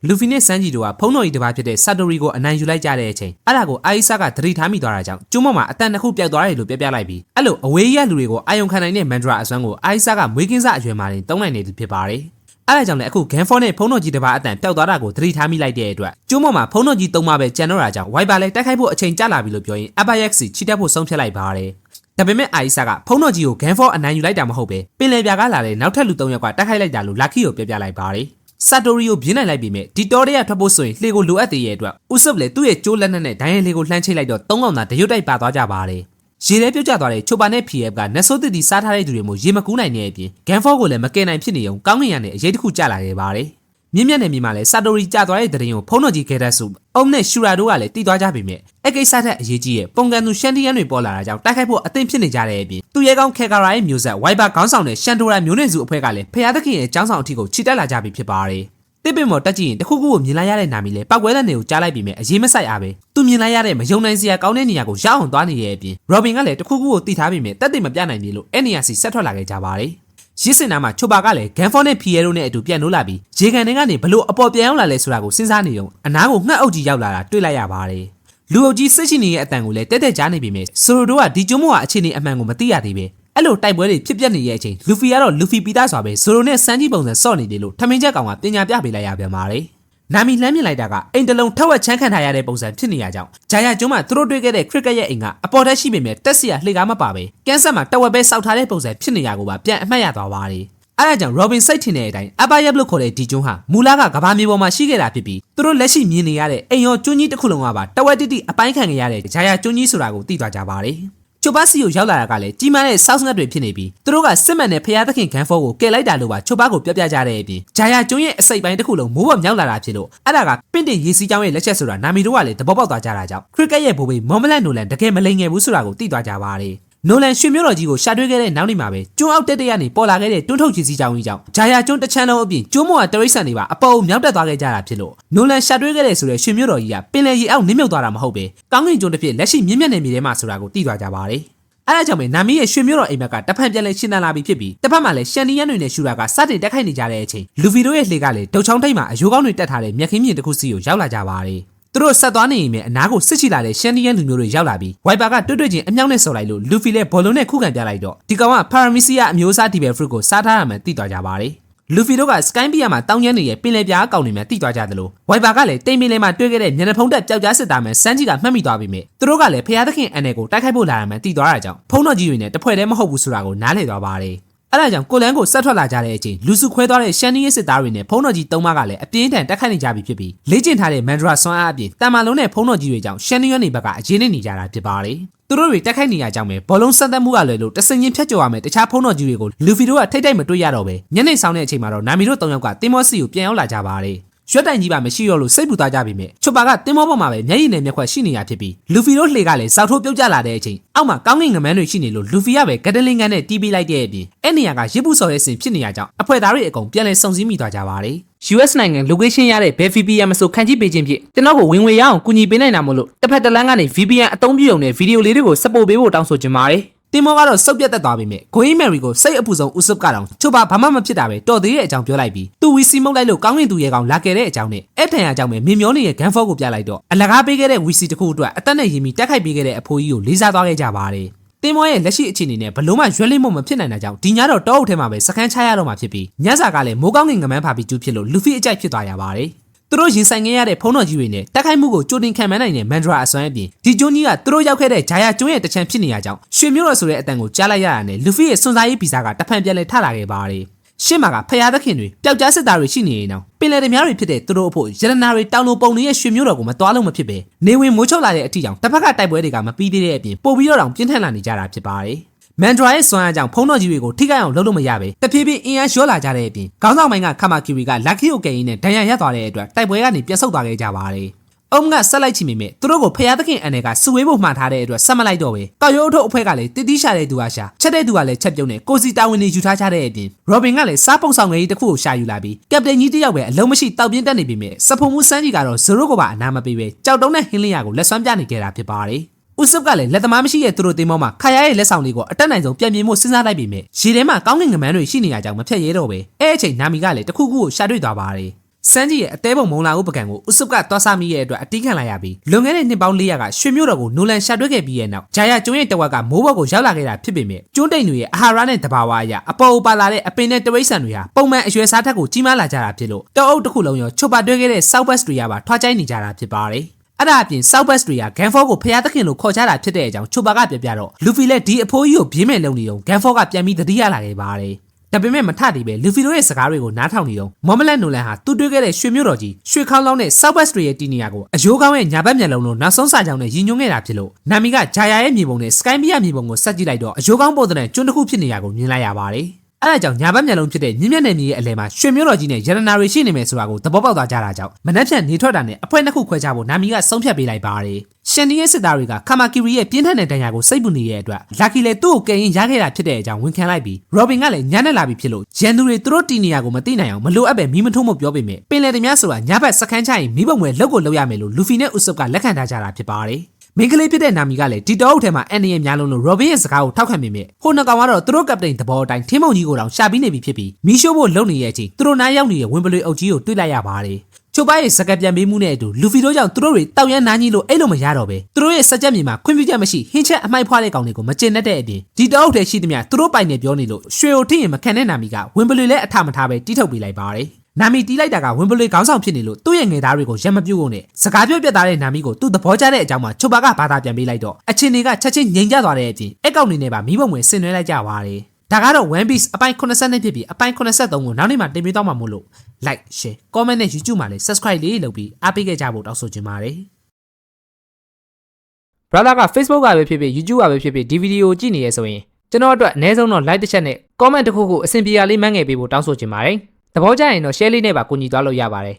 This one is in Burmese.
လူဖီနဲ့စန်းဂျီတို့ကဖုံးတော်ကြီးတစ်ပါးဖြစ်တဲ့ဆာတိုရီကိုအနိုင်ယူလိုက်ကြတဲ့အချိန်အဲ့ဒါကိုအာအီဆာကသတိထားမိသွားတာကြောင့်ကျွန်းပေါ်မှာအတန်တစ်ခုပျောက်သွားတယ်လို့ပြလိုက်ပြီးအဲ့လိုအဝေးရလူတွေကိုအာယုံခံနိုင်တဲ့မန်ဒရာအစွမ်းကိုအာအီဆာကမွေးကင်းစအရွယ်မှာတင်သုံးနိုင်နေသူဖြစ်ပါတယ်အဲ့ဒါကြောင့်လည်းအခုဂန်ဖောနဲ့ဖုံးတော်ကြီးတစ်ပါးအတန်ပျောက်သွားတာကိုသတိထားမိလိုက်တဲ့အတွက်ကျွန်းပေါ်မှာဖုံးတော်ကြီးသုံးပါပဲကျန်တော့တာကြောင့်ဝိုင်ပါလည်းတိုက်ခိုက်ဖို့အချိန်ကျလာပြီလို့ပြောရင်အဘယက်စီချီတက်ဖို့ဆုံးဖြတ်လိုက်ပါတယ်ဒါပေမဲ့အာအီဆာကဖုံးတော်ကြီးကိုဂန်ဖောအနိုင်ယူလိုက်တာမဟုတ်ပဲပင်လယ်ပြာကလာတဲ့နောက်ထပ်လူ၃ယောက်ကတိုက်ခိုက်လိုက်တာလို့လာခီကိုပြလိုက်ပါတယ်ဆာတိုရီကိုပြင်းနိုင်လိုက်ပြီမဲ့ဒီတော်ရဲထွက်ဖို့ဆိုရင်လှေကိုလိုအပ်သေးရဲ့အတွက်ဥဆုပ်လည်းသူ့ရဲ့ကျိုးလက်နက်နဲ့ဒိုင်းရဲလေးကိုလှမ်းချိတ်လိုက်တော့၃កောင်သာတရွတ်တိုက်ပါသွားကြပါတယ်ရေထဲပြုတ်ကျသွားတဲ့ချိုပါနဲ့ PF ကနတ်ဆိုးတစ်တီစားထားတဲ့သူတွေမျိုးရေမကူးနိုင်တဲ့အပြင်ဂန်ဖောကိုလည်းမကယ်နိုင်ဖြစ်နေုံကောင်းကင်ရနဲ့အရေးတစ်ခုကျလာခဲ့ပါတယ်မြင့်မြတ်နယ်မြေမှာလည်းဆာတိုရီကျသွားတဲ့တဲ့ရင်ကိုဖုံးတော်ကြီးခဲတက်စုအုံနဲ့ရှူရာတို့ကလည်းတီးသွားကြပြီမဲ့အကိစ္စထက်အရေးကြီးရဲ့ပုံကန်သူရှန်တီယန်တွေပေါ်လာတာကြောင့်တိုက်ခိုက်ဖို့အသင့်ဖြစ်နေကြတဲ့အပြင်သူရဲကောင်းခေကာရာရဲ့မျိုးဆက်ဝိုင်ဘာခေါင်းဆောင်တဲ့ရှန်တိုရာမျိုးနွယ်စုအဖွဲ့ကလည်းဖျားသခင်ရဲ့ကျောင်းဆောင်အထိကိုချီတက်လာကြပြီဖြစ်ပါတယ်တစ်ပင်မော်တက်ကြည့်ရင်တခုခုကိုမြင်လိုက်ရတဲ့နာမည်လဲပောက်ကွဲတဲ့နေကိုကြားလိုက်ပြီးမြဲအရေးမဆိုင်အားပဲသူမြင်လိုက်ရတဲ့မယုံနိုင်စရာကောင်းတဲ့နေရာကိုရအောင်သွားနေရဲ့အပြင်ရော်ဘင်ကလည်းတခုခုကိုတီထားပြီးမြဲတက်တဲ့မပြနိုင်ပြီလို့အဲ့နေရာစီဆက်ထွက်လာခဲ့ကြပါတယ်ရစ်စင်နာမှာချိုပါကလည်းဂန်ဖောနဲ့ဖီယဲရိုနဲ့အတူပြန်လို့လာပြီးရေကန်တွေကနေဘလို့အပေါ်ပြန်ရောက်လာလဲဆိုတာကိုစဉ်းစားနေုံအနားကိုငှက်အုပ်ကြီးရောက်လာတာတွေ့လိုက်ရပါတယ်လူအုပ်ကြီးစစ်ရှိနေရဲ့အတန်ကိုလည်းတက်ကြားနေပြီမြဲဆိုရိုတို့ကဒီကျွန်းမောကအခြေအနေအမှန်ကိုမသိရသေးပဲအဲ့လိုတိုက်ပွဲတွေဖြစ်ပျက်နေတဲ့အချိန်လူဖီကတော့လူဖီပီသားစွာပဲဇိုရိုနဲ့စန်းကြီးပုံစံစော့နေတယ်လို့ထမင်းချက်ကောင်ကပညာပြပေးလိုက်ရပြန်ပါတယ်နာမီလှမ်းမြင်လိုက်တာကအိမ်တလုံးထက်ဝက်ချမ်းခံထားရတဲ့ပုံစံဖြစ်နေရကြောင်းဂျာယာကျွန်းမှာသူတို့တွေ့ခဲ့တဲ့ခရစ်ကက်ရဲ့အိမ်ကအပေါ်ထက်ရှိပေမဲ့တက်စီရလှေကားမပါပဲကန်းဆက်မှာတဝက်ပဲစောက်ထားတဲ့ပုံစံဖြစ်နေရကိုပါပြန်အမှတ်ရသွားပါတယ်အဲ့ဒါကြောင့်ရော်ဘင်စိတ်ထင်တဲ့အတိုင်းအဘယက်လို့ခေါ်တဲ့ဒီကျွန်းဟာမူလကကဘာမြေပေါ်မှာရှိခဲ့တာဖြစ်ပြီးသူတို့လက်ရှိမြင်နေရတဲ့အိမ်ရောကျွန်းကြီးတစ်ခုလုံးကပါတဝက်တိတိအပိုင်းခံရတဲ့ဂျာယာကျွန်းကြီးဆိုတာကိုသိသွားကြပါတယ်ချိုပါစီကိုရောက်လာတာကလည်းကြီးမားတဲ့စောက်ငတ်တွေဖြစ်နေပြီးသူတို့ကစစ်မှန်တဲ့ဖျားသခင်ဂန်ဖောကိုကယ်လိုက်တာလို့ပါချိုပါကိုပြောပြကြတဲ့အပြင်ဂျာယာကျွန်းရဲ့အစိပ်ပိုင်းတစ်ခုလုံးမိုးပေါ်မြောက်လာတာဖြစ်လို့အဲ့ဒါကပင့်တင်ရေးစီးကြောင်းရဲ့လက်ချက်ဆိုတာနာမီတို့ကလည်းသဘောပေါက်သွားကြတာကြောင့်ခရစ်ကက်ရဲ့ဘိုးဘေးမော်မလန်နိုလန်တကယ်မလိမ်ငယ်ဘူးဆိုတာကိုသိသွားကြပါတယ်နိုလန်ရွှေမျိုးတော်ကြီးကိုရှာတွေ့ခဲ့တဲ့နောက်နေ့မှာပဲကျွန်းအောက်တက်ကနေပေါ်လာခဲ့တဲ့တွန်းထုတ်ချီစီကြောင်းကြီးကြောင့်ဂျာယာကျွန်းတစ်ချမ်းလုံးအပြင်ကျွန်းမောကတရိတ်ဆန်တွေပါအပေါ်မြောက်တက်သွားခဲ့ကြတာဖြစ်လို့နိုလန်ရှာတွေ့ခဲ့တဲ့ဆိုတဲ့ရွှေမျိုးတော်ကြီးကပင်လယ်ရေအောက်နစ်မြုပ်သွားတာမဟုတ်ပဲကောင်းကင်ကျွန်းတစ်ဖြစ်လက်ရှိမြင့်မြတ်နေမြေထဲမှာဆိုတာကိုသိသွားကြပါတယ်အဲ့ဒါကြောင့်ပဲနာမီရဲ့ရွှေမျိုးတော်အိမ်မက်ကတဖန်ပြန်လဲရှင်းလာလာပြီးဖြစ်ပြီးတစ်ဖက်မှာလည်းရှန်နီယန်တွေနဲ့ရှူရာကစတင်တက်ခိုက်နေကြတဲ့အချိန်လူဗီတို့ရဲ့လှေကလည်းဒုတ်ချောင်းထိပ်မှာအယိုးကောင်းတွေတက်ထားတဲ့မြက်ခင်းမြင့်တစ်ခုစီကိုရောက်လာကြပါတယ်သူတို့ဆက်သွားနေရင်လည်းအနားကိုစစ်ချီလာတဲ့ရှန်နီယန်လူမျိုးတွေရောက်လာပြီးဝိုင်ပါကတွေ့ချင်းအမြောက်နဲ့ဆော်လိုက်လို့လူဖီလည်းဘောလုံးနဲ့ခုခံပြလိုက်တော့ဒီကောင်ကပါရမီစီယာအမျိုးအစားဒီဘယ်ဖရုတ်ကိုစားထားရမှန်းသိသွားကြပါတယ်လူဖီတို့ကစကိုင်းပီယာမှာတောင်းကျမ်းနေရဲ့ပင်လယ်ပြားအကောင်တွေများတိသွားကြသလိုဝိုင်ပါကလည်းတိမ်ပင်လေးမှာတွေ့ခဲ့တဲ့မျက်နှာဖုံးတက်ပျောက်ကြားစစ်သားမှန်စန်းကြီးကမှတ်မိသွားပြီမြဲသူတို့ကလည်းဖျားသခင်အန်နယ်ကိုတိုက်ခိုက်ဖို့လာရမှန်းသိသွားတာကြောင့်ဖုံးတော်ကြီးတွေနဲ့တဖွဲ့တည်းမဟုတ်ဘူးဆိုတာကိုနားလည်သွားပါတယ်အဲ့ဒါကြောင့်ကိုလန်ကိုဆက်ထွက်လာကြတဲ့အချိန်လူစုခွဲသွားတဲ့ရှန်နီရဲ့စစ်သားတွေနဲ့ဖုံးတော်ကြီး၃ပါးကလည်းအပြင်းထန်တက်ခိုက်နေကြပြီဖြစ်ပြီးလေ့ကျင့်ထားတဲ့မန်ဒရာဆွမ်းအားအပြင်တန်မာလုံးနဲ့ဖုံးတော်ကြီးတွေကြောင့်ရှန်နီရဲ့နေဘက်ကအရေးနေကြတာဖြစ်ပါတယ်သူတို့တွေတက်ခိုက်နေရကြောင်းပဲဘောလုံးဆက်သက်မှုကလွယ်လို့တစင်ချင်းဖြတ်ကျော်ရမယ်တခြားဖုံးတော်ကြီးတွေကိုလူဖီတို့ကထိတ်တိုက်မတွေ့ရတော့ပဲညနေဆောင်တဲ့အချိန်မှာတော့နာမီတို့၃ယောက်ကတင်မောစီကိုပြန်ရောက်လာကြပါတယ်ရွက်တိုင်ကြီးပါမရှိတော့လို့စိတ်ပူသွားကြပြီမြဲချွတ်ပါကတင်မောပေါ်မှာပဲမျက်ရည်နဲ့မျက်ခွက်ရှိနေရဖြစ်ပြီးလူဖီတို့လှေကလည်းစောက်ထိုးပြုတ်ကျလာတဲ့အချိန်အောက်မှာကောင်းကင်ငမန်းတွေရှိနေလို့လူဖီကပဲဂဒလင်ကန်နဲ့တီးပေးလိုက်တဲ့အပြင်အဲ့နေရာကရစ်ပူစော်ရဲ့စင်ဖြစ်နေရကြောင်းအဖွဲ့သားတွေအကုန်ပြန်လည်စုံစည်းမိသွားကြပါတယ် US နိုင်ငံ location ရတဲ့ဘယ် VPN မဆိုခန့်ကြည့်ပေးခြင်းဖြင့်ကျွန်တော်ကိုဝင်ငွေရအောင်ကူညီပေးနိုင်တာမို့လို့တစ်ဖက်တစ်လမ်းကနေ VPN အသုံးပြုရုံနဲ့ဗီဒီယိုလေးတွေကိုစပို့ပေးဖို့တောင်းဆိုချင်ပါတယ်တင်မောကတော့စုပ်ပြတ်တက်သွားပြီမြဲဂိုင်းမယ်ရီကိုစိတ်အပူဆုံးဥစုပ်ကတော့ချိုပါဘာမှမဖြစ်တာပဲတော်သေးတဲ့အကြောင်းပြောလိုက်ပြီးသူဝီစီမုတ်လိုက်လို့ကောင်းကင်သူရဲကောင်လာခဲ့တဲ့အကြောင်းနဲ့အဲ့ထန်အကြောင်းပဲမင်းမျောနေရဲ့ဂန်ဖော့ကိုပြလိုက်တော့အလကားပေးခဲ့တဲ့ဝီစီတစ်ခုအတွက်အသက်နဲ့ရင်းပြီးတက်ခိုက်ပေးခဲ့တဲ့အဖိုးကြီးကိုလေးစားသွားခဲ့ကြပါတယ်တင်မောရဲ့လက်ရှိအခြေအနေနဲ့ဘလို့မှရွက်လိမ့်မမဖြစ်နိုင်တာကြောင့်ဒီညတော့တောအုပ်ထဲမှာပဲစခန်းချရတော့မှာဖြစ်ပြီးညစာကလည်းမိုးကောင်းကင်ငမန်းဖာပြီးကျူးဖြစ်လို့လူဖီအကြိုက်ဖြစ်သွားရပါတယ်သူတို့ရင်ဆိုင်ခဲ့ရတဲ့ဖုံးတော်ကြီးတွေနဲ့တက်ခိုက်မှုကိုကြိုတင်ခံမှန်းနိုင်တဲ့မန်ဒရာအစွမ်းအပြင်ဒီကျွန်းကြီးကသူတို့ရောက်ခဲ့တဲ့ဂျာယာကျွန်းရဲ့တချမ်းဖြစ်နေရကြောင်းရွှေမျိုးတော်ဆိုတဲ့အတန်ကိုကြားလိုက်ရတာနဲ့လူဖီရဲ့စွန်စားရေးဗီဇာကတဖန်ပြန်လဲထလာခဲ့ပါတယ်ရှင်းမှာကဖျားသခင်တွေပျောက်ကြားစစ်သားတွေရှိနေရင်တော့ပင်လယ်ဓမြတွေဖြစ်တဲ့သူတို့အဖို့ရတနာတွေတောင်လိုပုံတွေရဲ့ရွှေမျိုးတော်ကိုမသွားလို့မဖြစ်ပဲနေဝင်မိုးချုပ်လာတဲ့အထီကြောင့်တစ်ဖက်ကတိုက်ပွဲတွေကမပြီးသေးတဲ့အပြင်ပို့ပြီးတော့တောင်ပြင်းထန်လာနေကြတာဖြစ်ပါတယ်မန်ဒရာရဲ့စွမ်းအားကြောင့်ဖုံးတော်ကြီးတွေကိုထိခိုက်အောင်လုပ်လို့မရပဲတဖြည်းဖြည်းအင်အားလျော့လာကြတဲ့အပြင်ခေါင်းဆောင်ပိုင်းကခမာကီရီကလက်ခီယိုကယ်ရင်နဲ့ဒဏ်ရာရသွားတဲ့အတွက်တိုက်ပွဲကနေပြန်ဆုတ်သွားခဲ့ကြပါတယ်အုံးကဆက်လိုက်ချင်မိမဲ့သူတို့ကိုဖျားသခင်အန်နယ်ကစူဝေးဖို့မှားထားတဲ့အတွက်ဆက်မလိုက်တော့ပဲကောက်ရိုးအထုပ်အဖွဲ့ကလည်းတတိရှာတဲ့သူကရှာချက်တဲ့သူကလည်းချက်ပြုံးနဲ့ကိုစီတာဝန်တွေယူထားကြတဲ့အပြင်ရော်ဘင်ကလည်းစားပုံဆောင်ငယ်ကြီးတစ်ခုကိုရှာယူလာပြီးကပတိန်ကြီးတယောက်ပဲအလုံးမရှိတောက်ပြင်းတက်နေပြီမဲ့စဖုံမှုစန်းကြီးကတော့ဇိုရိုကိုပါအနာမပေးပဲကြောက်တုံးနဲ့ဟင်းလင်းရကိုလက်စွမ်းပြနေကြတာဖြစ်ပါတယ်ဥစုပ်ကလည်းလက်သမားမရှိတဲ့သူတို့တင်မောမှာခါရရဲ့လက်ဆောင်လေးကိုအတက်နိုင်ဆုံးပြန်ပြင်းဖို့စဉ်းစားလိုက်ပြီမဲ့ရေထဲမှာကောင်းကင်ငမန်းတွေရှိနေရကြောင်းမဖြတ်ရဲတော့ပဲအဲ့အချိန်နာမီကလည်းတခုခုကိုရှာတွေ့သွားပါတယ် စန်းကြီးရဲ့အသေးပုံမုံလာဦးပကံကိုဥစုကသွားစားမိရဲ့အတွက်အတီးခံလိုက်ရပြီးလွန်ခဲ့တဲ့နှစ်ပေါင်း400ကရွှေမြို့တော်ကိုနိုလန်ရှာတွေ့ခဲ့ပြီးရဲ့နောက်ဂျာယာကျွန်းရဲ့တဝက်ကမိုးဘော်ကိုရောက်လာခဲ့တာဖြစ်ပေမဲ့ကျွန်းတိန်တွေရဲ့အာဟာရနဲ့တဘာဝအရာအပေါ်ပါလာတဲ့အပင်နဲ့တရိတ်ဆန်တွေဟာပုံမှန်အရွယ်စားထက်ကိုကြီးမားလာကြတာဖြစ်လို့တောအုပ်တစ်ခုလုံးရောချွတ်ပါတွေ့ခဲ့တဲ့ South West တွေကပါထွားချိုင်းနေကြတာဖြစ်ပါတယ်အဲ့ဒါအပြင် South West တွေက Ganfor ကိုဖျားသခင်လို့ခေါ်ကြတာဖြစ်တဲ့အကြောင်းချွတ်ပါကပြပြတော့ Luffy လည်းဒီအဖိုးကြီးကိုပြေးမယ်လုံနေတော့ Ganfor ကပြန်ပြီးသတိရလာခဲ့ပါတယ်ဒါပေမဲ့မထတည်ပဲ Luffy တို့ရဲ့စကားတွေကိုနားထောင်နေတော့မော်မလက်နိုလန်ဟာသူတွေ့ခဲ့တဲ့ရွှေမြို့တော်ကြီးရွှေခေါင်းလောင်းနဲ့ South West တွေရဲ့တီနီယာကိုအယိုးကောင်းရဲ့ညာဘက်မျက်လုံးလို့နောက်ဆုံးစာကြောင်းနဲ့ရည်ညွှန်းခဲ့တာဖြစ်လို့နာမီကဂျာယာရဲ့မြေပုံနဲ့ Sky Mia မြေပုံကိုဆက်ကြည့်လိုက်တော့အယိုးကောင်းပုံသဏ္ဍာန်ကျွန်းတစ်ခုဖြစ်နေရကိုမြင်လိုက်ရပါတယ်အဲ့ဒါကြောင့်ညာဘက်မျက်လုံးဖြစ်တဲ့မြင့်မြတ်နယ်မြေရဲ့အလယ်မှာရွှေမြို့တော်ကြီးနဲ့ရတနာတွေရှိနေမယ်ဆိုတာကိုသဘောပေါက်သွားကြတာကြောင့်မနှက်ဖြန်နေထွက်တာနဲ့အဖွဲနှစ်ခုခွဲခြားဖို့နာမီကဆုံးဖြတ်ပေးလိုက်ပါတယ်ရှန်ဒီရဲ့စစ်သားတွေကကာမာကီရီရဲ့ပြင်းထန်တဲ့ဒဏ်ရာကိုစိတ်ပူနေတဲ့အတွက်လာကီလည်းသူ့ကိုကယ်ရင်ရခဲ့တာဖြစ်တဲ့အကြောင်းဝန်ခံလိုက်ပြီးရော်ဘင်ကလည်းညံ့နဲ့လာပြီးဖြစ်လို့ရန်သူတွေသူတို့တီနီယာကိုမသိနိုင်အောင်မလိုအပ်ပဲမီးမထုံးမပြောပေမဲ့ပင်လယ်တများဆိုတာညဘက်စခန်းချရင်မီးပုံွယ်လောက်ကိုလောက်ရမယ်လို့လူဖီနဲ့ဥဆုပ်ကလက်ခံထားကြတာဖြစ်ပါတယ်မင်းကလေးဖြစ်တဲ့နာမီကလည်းဒီတောအုပ်ထဲမှာအန်နီရဲ့များလုံးလို့ရော်ဘင်ရဲ့စကားကိုထောက်ခံပေမဲ့ဟိုနှစ်ကောင်ကတော့သူတို့ကပတိန်သဘောအတိုင်းထင်းမုံကြီးကိုတောင်ရှာပြီးနေပြီဖြစ်ပြီးမီးရှိုးဖို့လုပ်နေတဲ့အချိန်သူတို့နားရောက်နေတဲ့ဝင်ပလွေအုပ်ကြီးကိုတွေ့လိုက်ရပါတယ်ချိုပါရဲ့စကပြန်ပေးမှုနဲ့အတူလူဖီတို့ကြောင့်သူတို့တွေတောက်ရမ်းနားကြီးလို့အဲ့လိုမရတော့ပဲသူတို့ရဲ့စကြက်မြေမှာခွင့်ပြုချက်မရှိဟင်းချက်အမိုက်ဖွားတဲ့ကောင်တွေကိုမကျင်တတ်တဲ့အပြင်ဒီတောအုပ်ထဲရှိသမျှသူတို့ပိုင်နေပြောနေလို့ရွှေကိုထိရင်မခံတဲ့နာမီကဝင်ပလွေလည်းအထမထားပဲတီးထုတ်ပေးလိုက်ပါတယ်နာမီတီးလိုက်တာကဝင်ပလွေခေါင်းဆောင်ဖြစ်နေလို့သူ့ရဲ့ငယ်သားတွေကိုရက်မပြုတ်ကုန်နဲ့စကားပြောပြတ်သားတဲ့နာမီကိုသူ့သဘောကျတဲ့အကြောင်းမှာချိုပါကဘာသာပြန်ပေးလိုက်တော့အချင်းတွေကချက်ချင်းငြိမ်ကျသွားတဲ့အပြင်အကောင့်တွေနဲ့ပါမီးပုံဝင်ဆင်နွှဲလိုက်ကြပါတယ်ဒါကတော့ One Piece အပိုင်း82ဖြစ်ပြီးအပိုင်း83ကိုနောက်နေ့မှတင်ပြသွားမှာမို့လို့ like share comment နဲ့ YouTube မှာလည်း subscribe လေးလုပ်ပြီးအားပေးခဲ့ကြဖို့တောင်းဆိုချင်ပါတယ် brother က Facebook ကပဲဖြစ်ဖြစ် YouTube ကပဲဖြစ်ဖြစ်ဒီဗီဒီယိုကြည့်နေရဆိုရင်ကျွန်တော်အတွက်အနည်းဆုံးတော့ like တစ်ချက်နဲ့ comment တစ်ခုခုအဆင်ပြေရလေးမှန်းငယ်ပေးဖို့တောင်းဆိုချင်ပါတယ်သဘောကျရင်တော့ share လေးနဲ့ပါကူညီသွားလို့ရပါတယ်